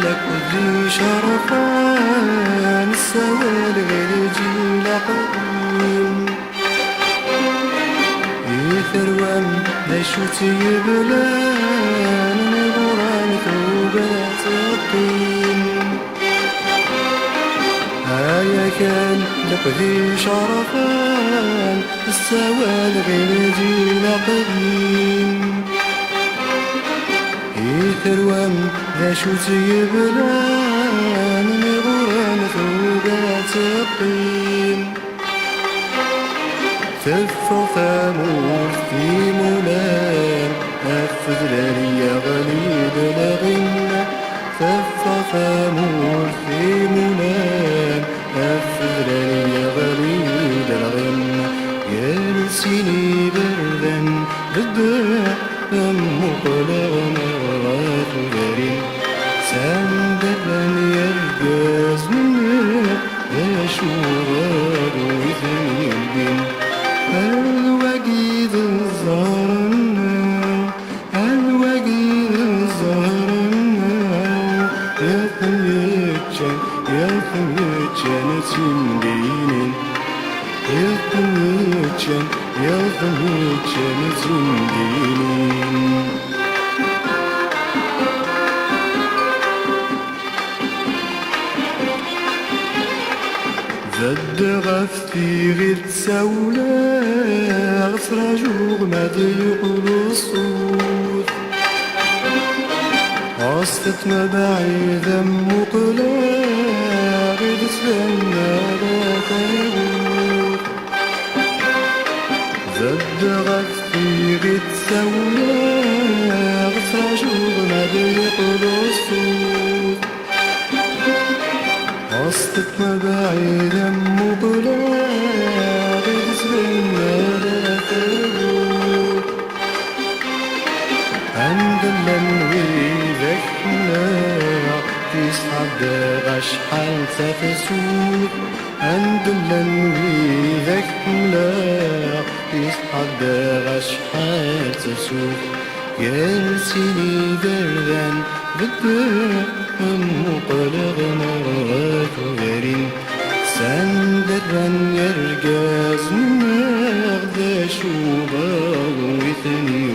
لك ذي شرفان السوال غير جيل قديم يثروان ليشوت يبلان نغران ثوبات الطين هيا كان لك ذي شرفان السوال غير جيل قديم يثروان ليشوت يبلان نغران ثوبات الطين ثفر ثامور في مولان نفذ لي غليل لغنى ثفر ثامور في مولان نفذ لي غليل لغنى يا نسيني بردا بالداء مقلغنا غات غريب سندرا يرقز منك يا شوغار وثني البين الوقيد الزهرنا الوقيد الزهرنا يا ثميتشان يا ثميتشان تندينين يا ثميتشان يا ثميتشان تندينين زد غفتي غير تساولا غفرا جوغ ما يقول الصوت عصفت ما بعيدا مقلا غير تسلمنا لا تغوت زد غفتي غير تساولا غفرا جوغ ما يقول الصوت عصفت ما بعيدا مقلا غير تسلمنا لا تغوت عند اللنوي ذكنا تسحب غشحال تفسوق عند اللنوي ذكنا تسحب غشحال تسوق يا نسيني بردان بالداء مقلغنا غارين سندرا يرقز نغذى شوباغ وثني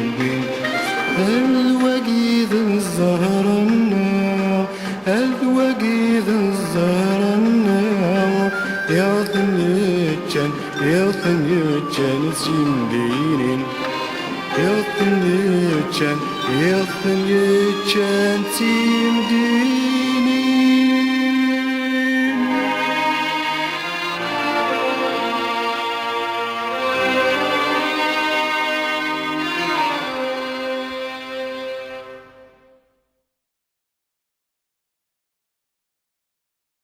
وبين الوقيد الزهرنا الوقيد الزهرنا يا ثنيتشان يا ثنيتشان سندينين يا ثنيتشان يا ثنيتشان سندينين